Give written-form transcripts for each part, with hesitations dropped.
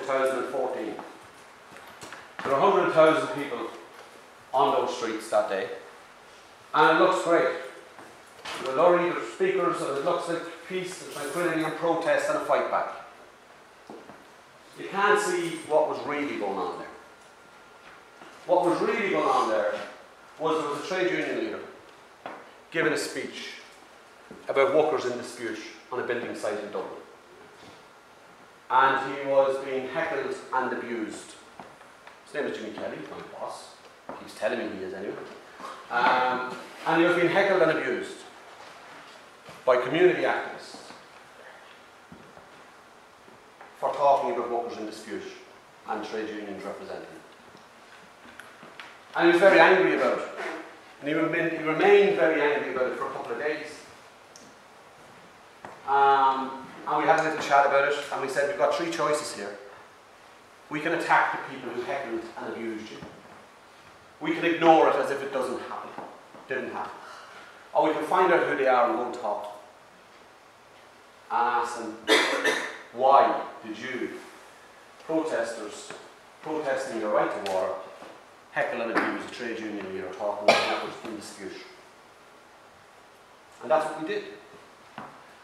2014. There were 100,000 people on those streets that day, and it looks great. The lorry, the speakers, and it looks like peace and tranquility and protest and a fight back. You can't see what was really going on there. What was really going on there was a trade union leader giving a speech about workers in dispute on a building site in Dublin. And he was being heckled and abused. His name is Jimmy Kelly, he's my boss. He's telling me he is anyway. And he was being heckled and abused by community activists for talking about workers in dispute and trade unions representing them. And he was very angry about it. And he remained very angry about it for a couple of days. And we had a little chat about it, and we said, we've got three choices here. We can attack the people who heckled and abused you. We can ignore it as if it didn't happen. Or we can find out who they are and go and talk to them. And ask them, why did you, protesters, protesting your right to water, heckle and abuse a trade union leader talking about workers in dispute? And that's what we did.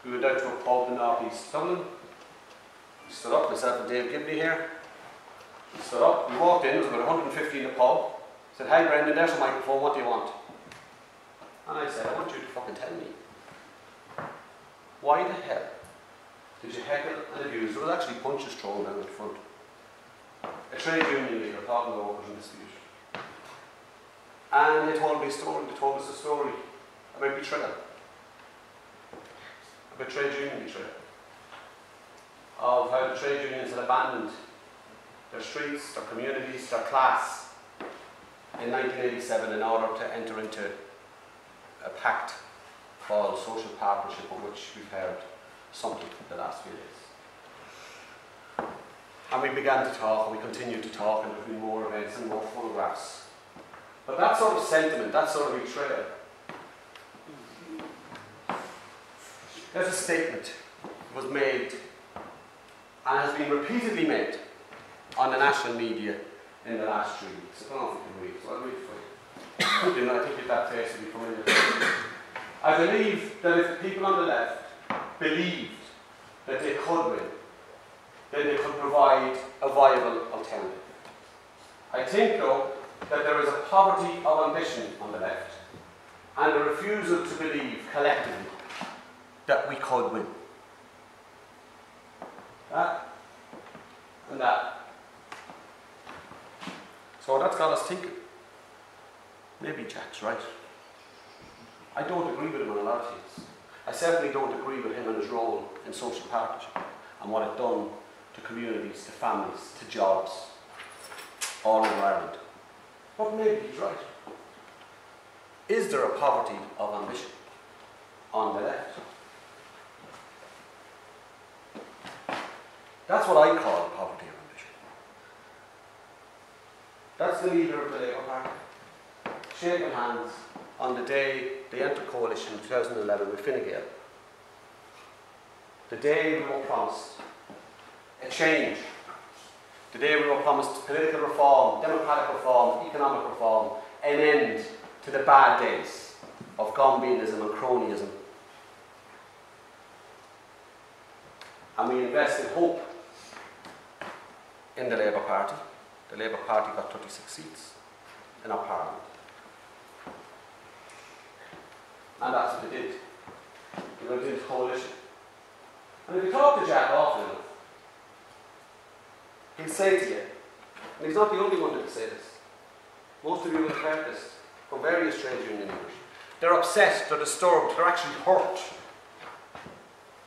We went out to a pub in North East Dublin. We stood up, myself and Dave Gibney here. We stood up, we walked in, there was about 150 in the pub. Said, "Hi Brendan, there's a microphone, what do you want?" And I said, "I want you to fucking tell me, why the hell did you heckle and abuse?" There was actually punches thrown down at the front. A trade union leader talking about workers in dispute. And they told me a story, they told us a story about betrayal. About trade union betrayal. Of how the trade unions had abandoned their streets, their communities, their class in 1987 in order to enter into a pact called social partnership, of which we've heard something the last few days. And we began to talk, and we continued to talk, and there have been more events and more photographs. But that sort of sentiment, that sort of betrayal, there's a statement that was made and has been repeatedly made on the national media in the last 3 weeks. I don't know if you can read, so I'll read it for you. I think that face will be familiar. I believe that if the people on the left believed that they could win, then they could provide a viable alternative. I think, though, that there is a poverty of ambition on the left and a refusal to believe collectively that we could win. That and that. So that's got us thinking. Maybe Jack's right. I don't agree with him on a lot of things. I certainly don't agree with him and his role in social partnership and what it's done to communities, to families, to jobs all over Ireland. But maybe he's right. Is there a poverty of ambition on the left? That's what I call poverty of ambition. That's the leader of the Labour Party, shaking hands on the day they entered coalition in 2011 with Fine Gael. The day we were promised a change. The day we were promised political reform, democratic reform, economic reform, an end to the bad days of Gombianism and cronyism. And we invested hope in the Labour Party. The Labour Party got 36 seats in our parliament. And that's what they did. They went into coalition. And if you talk to Jack often enough, he'll say to you, and he's not the only one that will say this, most of you will have heard this from various trade union leaders. They're upset, they're disturbed, they're actually hurt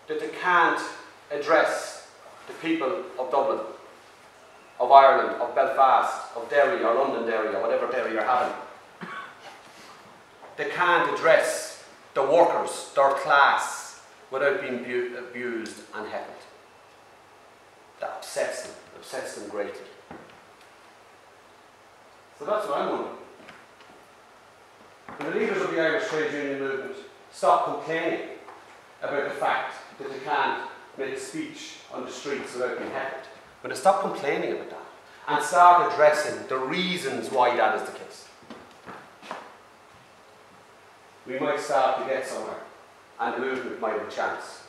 that they can't address the people of Dublin, of Ireland, of Belfast, of Derry or London Derry or whatever Derry you're having. They can't address the workers, their class, without being abused and heckled. That upsets them greatly. So that's what I'm wondering. When the leaders of the Irish trade union movement stop complaining about the fact that they can't make a speech on the streets without being heckled, when they stop complaining about that and start addressing the reasons why that is the case, we might start to get somewhere and the movement might have a chance.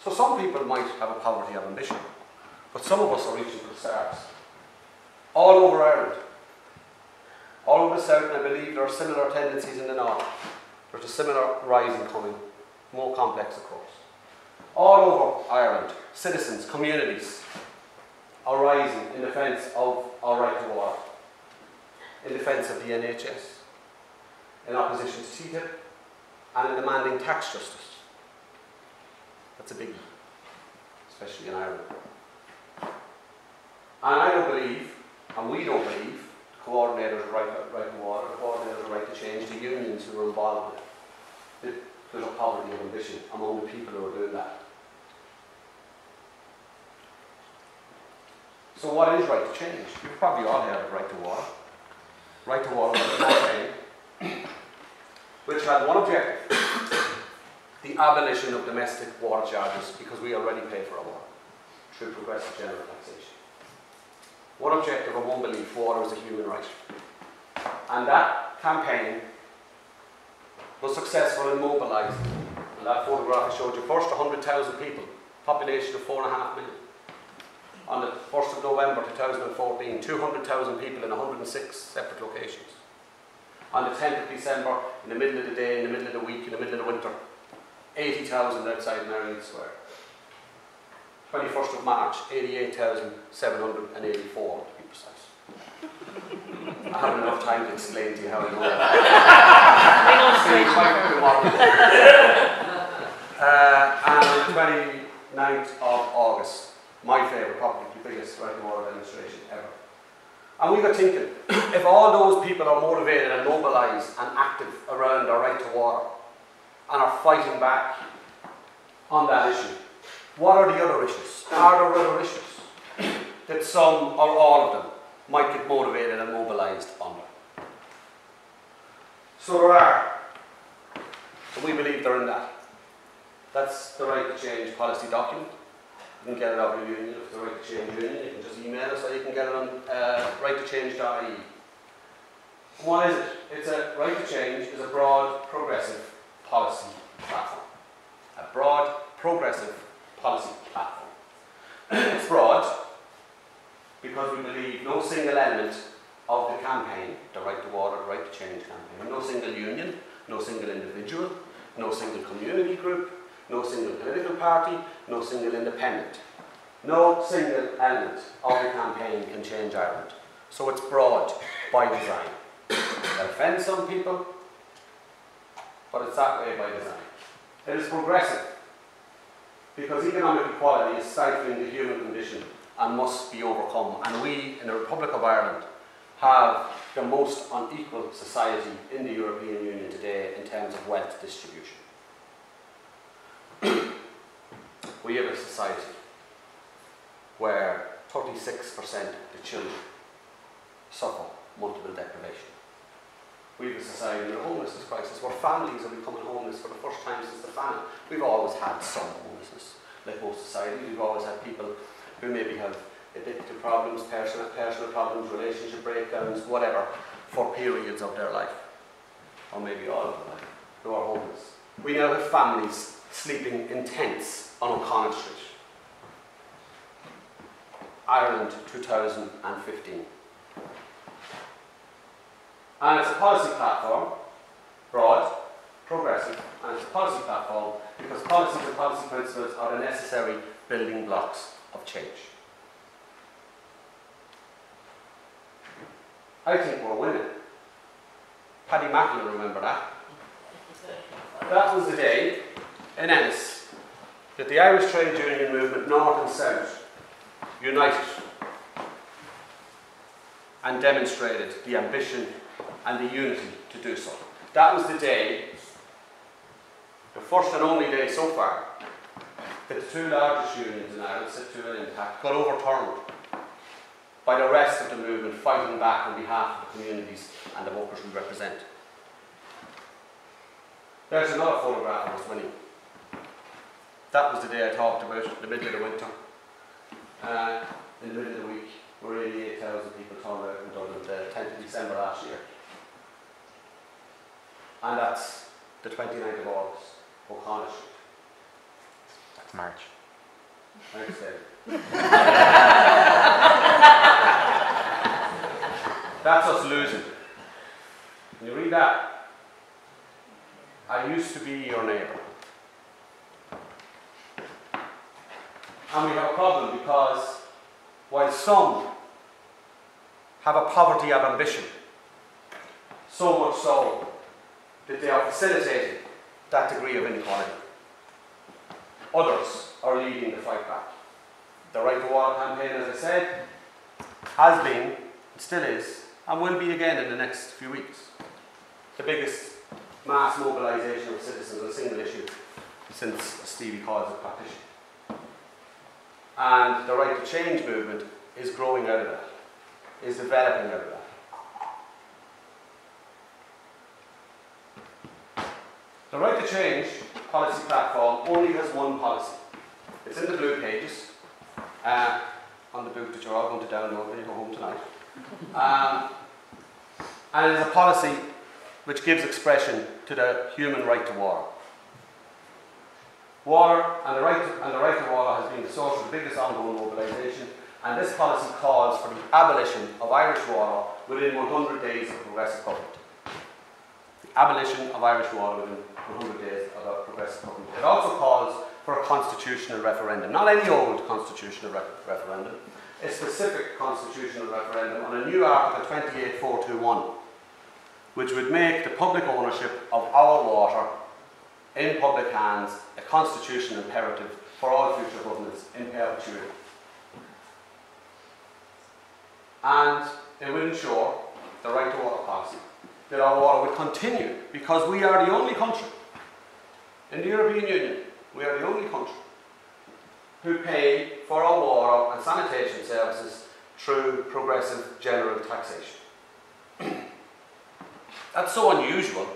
So some people might have a poverty of ambition, but some of us are reaching for the stars. All over Ireland, all over the south, and I believe there are similar tendencies in the north. There's a similar rising coming, more complex of course. All over Ireland, citizens, communities are rising in defence of our right to water, in defence of the NHS, in opposition to TTIP, and in demanding tax justice. That's a biggie, especially in Ireland. And I don't believe, and we don't believe, the coordinators of Right2Water, the coordinators of Right2Change, the unions who are involved with it, there's a poverty of ambition among the people who are doing that. So what is Right2Change? You've probably all heard of Right2Water. Right2Water was a campaign which had one objective: the abolition of domestic water charges, because we already pay for our water through progressive general taxation. One objective and one belief: water is a human right. And that campaign was successful in mobilising. And that photograph I showed you first, 100,000 people, population of 4.5 million. On the 1st of November 2014, 200,000 people in 106 separate locations. On the 10th of December, in the middle of the day, in the middle of the week, in the middle of the winter, 80,000 outside Marion Square. 21st of March, 88,784 to be precise. I haven't enough time to explain to you how I know that. And on the 29th of August, my favourite, probably the biggest Right2Water demonstration ever. And we got thinking, if all those people are motivated and mobilised and active around our right to water and are fighting back on that issue, what are the other issues? Are there other issues that some or all of them might get motivated and mobilised under? So there are. And we believe they're in that. That's the Right2Change policy document. You can get it out of the union. If it's the Right2Change union, you can just email us, or you can get it on right2change.ie. What is it? It's a Right2Change is a broad, progressive policy platform. A broad, progressive policy platform. It's broad because we believe no single element of the campaign, the Right2Water, the Right2Change campaign, no single union, no single individual, no single community group, no single political party, no single independent. No single element of the campaign can change Ireland. So it's broad by design. It offends some people, but it's that way by design. It is progressive, because economic equality is stifling the human condition and must be overcome. And we, in the Republic of Ireland, have the most unequal society in the European Union today in terms of wealth distribution. We have a society where 36% of the children suffer multiple deprivation. We have a society in a homelessness crisis where families are becoming homeless for the first time since the famine. We've always had some homelessness, like most societies. We've always had people who maybe have addictive problems, personal problems, relationship breakdowns, whatever, for periods of their life, or maybe all of their life, who are homeless. We now have families sleeping in tents on O'Connell Street. Ireland 2015. And it's a policy platform, broad, progressive, and it's a policy platform because policies and policy principles are the necessary building blocks of change. I think we're winning. Paddy Macklin will remember that. That was the day in Ennis that the Irish trade union movement, north and south, united and demonstrated the ambition and the unity to do so. That was the day, the first and only day so far, that the two largest unions in Ireland, SIT2 and Intact, got overturned by the rest of the movement fighting back on behalf of the communities and the workers we represent. There's another photograph of us winning. That was the day I talked about, the middle of the winter. In the middle of the week, where 88,000 people turned out in Dublin, the 10th of December last year. And that's the 29th of August, O'Connell Street. That's March. Thanks, Dave. That's us losing. When you read that, I used to be your neighbour. And we have a problem because while some have a poverty of ambition, so much so that they are facilitating that degree of inequality, others are leading the fight back. The Right2Water campaign, as I said, has been, still is, and will be again in the next few weeks, the biggest mass mobilisation of citizens on a single issue since Stevie Coyle's partition. And the Right2Change movement is growing out of that, is developing out of that. The Right2Change policy platform only has one policy. It's in the blue pages, on the book that you're all going to download when you go home tonight. And it is a policy which gives expression to the human right to water. Water and the right to water has been the source of the biggest ongoing mobilisation, and this policy calls for the abolition of Irish water within 100 days of progressive government. The abolition of Irish water within 100 days of a progressive government. It also calls for a constitutional referendum, not any old constitutional referendum, a specific constitutional referendum on a new Article 28.421, which would make the public ownership of our water in public hands a constitutional imperative for all future governments in perpetuity. And it will ensure the right to water policy, that our water will continue, because we are the only country in the European Union, we are the only country who pay for our water and sanitation services through progressive general taxation. That's so unusual.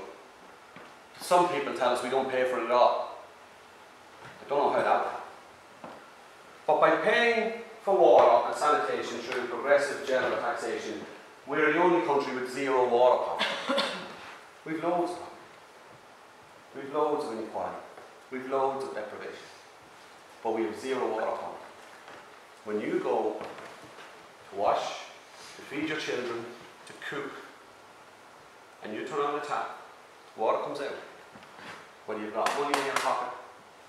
Some people tell us we don't pay for it at all. I don't know how that happened. But by paying for water and sanitation through progressive general taxation, we're the only country with zero water power. We've loads of it. We've loads of inequality. We've loads of deprivation. But we have zero water power. When you go to wash, to feed your children, to cook, and you turn on the tap, water comes out. Whether you've got money in your pocket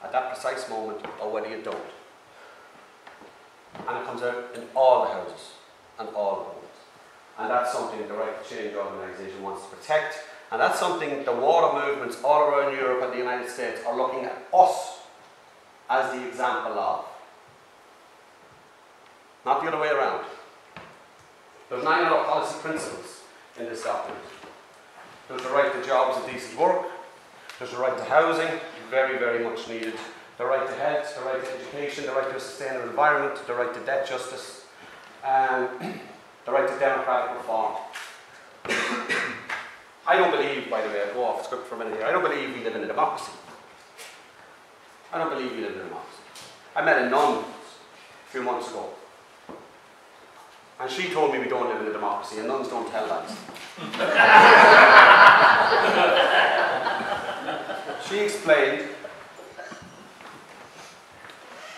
at that precise moment or whether you don't. And it comes out in all the houses and all the homes. And that's something the Right2Change organisation wants to protect. And that's something the water movements all around Europe and the United States are looking at us as the example of. Not the other way around. There's 9 other policy principles in this document. There's the right to jobs and decent work. There's the right to housing, very, very much needed. The right to health, the right to education, the right to a sustainable environment, the right to debt justice, and the right to democratic reform. I don't believe, by the way, I'll go off script for a minute here, I don't believe we live in a democracy. I don't believe we live in a democracy. I met a nun a few months ago, and she told me we don't live in a democracy, and nuns don't tell lies. She explained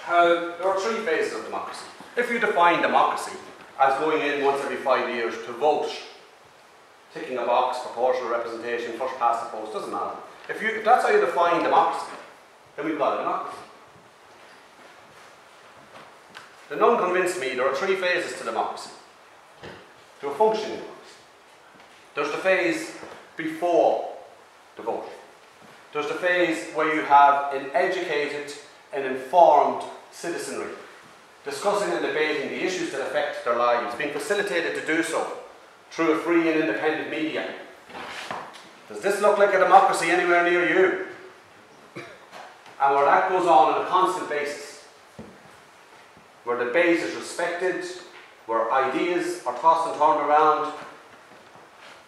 how there are 3 phases of democracy. If you define democracy as going in once every 5 years to vote, ticking a box, proportional representation, first past the post, doesn't matter. If that's how you define democracy, then we've got a democracy. The nun convinced me there are 3 phases to democracy, to a functioning democracy. There's the phase before the vote. There's the phase where you have an educated and informed citizenry discussing and debating the issues that affect their lives, being facilitated to do so through a free and independent media. Does this look like a democracy anywhere near you? And where that goes on a constant basis, where debate is respected, where ideas are tossed and turned around,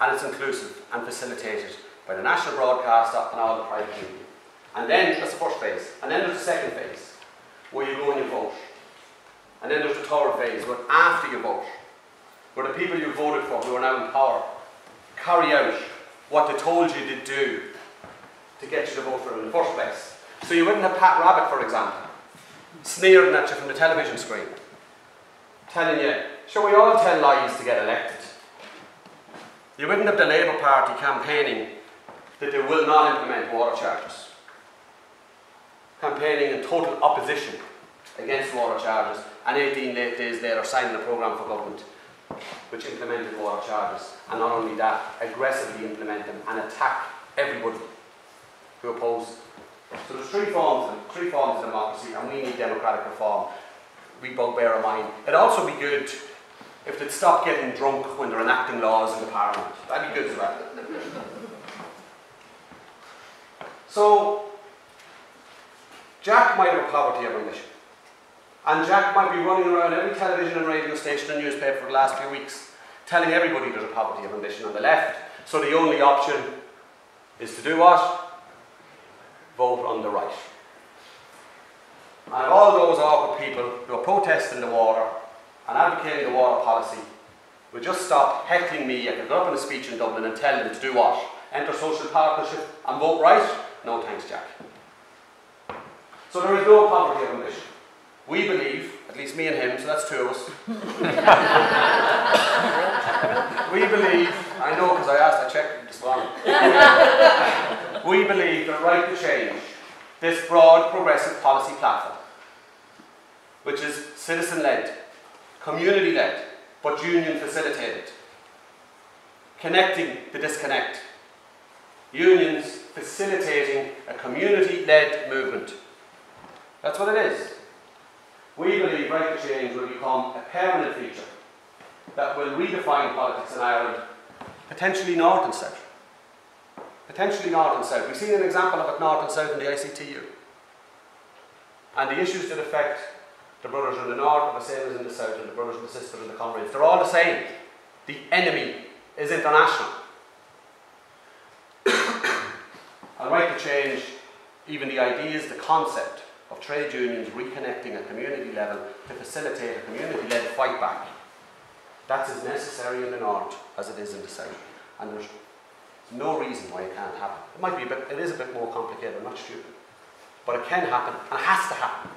and it's inclusive and facilitated by the national broadcaster and all the private media. And then, that's the first phase. And then there's the second phase, where you go and you vote. And then there's the third phase, where after you vote, where the people you voted for, who are now in power, carry out what they told you to do to get you to vote for them in the first place. So you wouldn't have Pat Rabbit, for example, sneering at you from the television screen, telling you, sure, we all tell lies to get elected. You wouldn't have the Labour Party campaigning that they will not implement water charges, campaigning in total opposition against water charges, and 18 days later signing a programme for government which implemented water charges, and not only that, aggressively implement them and attack everybody who opposed it. So there's three forms of democracy, and we need democratic reform. We both bear in mind. It'd also be good if they'd stop getting drunk when they're enacting laws in the Parliament. That'd be good as well. So, Jack might have a poverty of ambition. And Jack might be running around every television and radio station and newspaper for the last few weeks, telling everybody there's a poverty of ambition on the left. So the only option is to do what? Vote on the right. And all those awkward people who are protesting the water and advocating the water policy would just stop heckling me. I could go up in a speech in Dublin and tell them to do what? Enter social partnership and vote right? No thanks, Jack. So there is no poverty of ambition. We believe, at least me and him, so that's two of us. We believe, I know because I checked this morning. We believe that Right2Change, this broad progressive policy platform, which is citizen-led, community-led, but union-facilitated, connecting the disconnect, unions facilitating a community-led movement. That's what it is. We believe Right2Change will become a permanent feature that will redefine politics in Ireland, potentially north and south. Potentially north and south. We've seen an example of it north and south in the ICTU. And the issues that affect the brothers in the north are the same as in the south, and the brothers and the sisters and the comrades. They're all the same. The enemy is international. And Right2Change, even the ideas, the concept of trade unions reconnecting at community level to facilitate a community-led fight back, that's as necessary in the north as it is in the south. And there's no reason why it can't happen. It might be it is a bit more complicated, I'm not stupid. But it can happen, and it has to happen.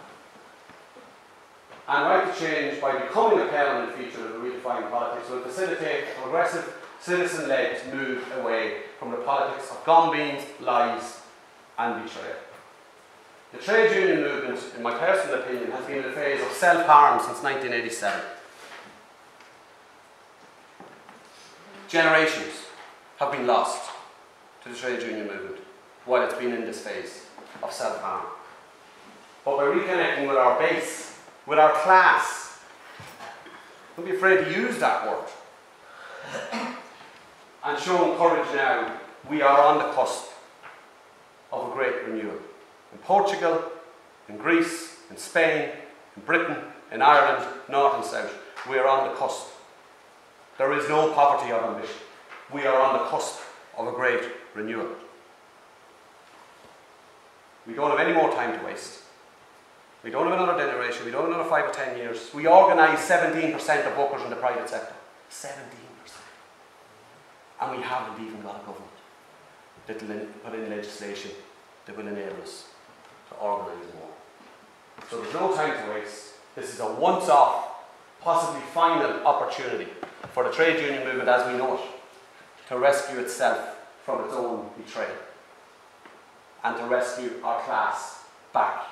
And Right2Change, by becoming a permanent feature of the redefined politics, will facilitate a progressive, citizen-led move away from the politics of gone beans, lies, and betrayal. The trade union movement, in my personal opinion, has been in a phase of self-harm since 1987. Generations have been lost to the trade union movement while it's been in this phase of self-harm. But by reconnecting with our base, with our class, don't be afraid to use that word, and showing courage now, we are on the cusp of a great renewal. In Portugal, in Greece, in Spain, in Britain, in Ireland, north and south, we are on the cusp. There is no poverty of ambition. We are on the cusp of a great renewal. We don't have any more time to waste. We don't have another generation. We don't have another 5 or 10 years. We organise 17% of workers in the private sector. 17%. And we haven't even got a government that will put in legislation that will enable us to organise more. So there's no time to waste. This is a once-off, possibly final opportunity for the trade union movement as we know it to rescue itself from its own betrayal and to rescue our class back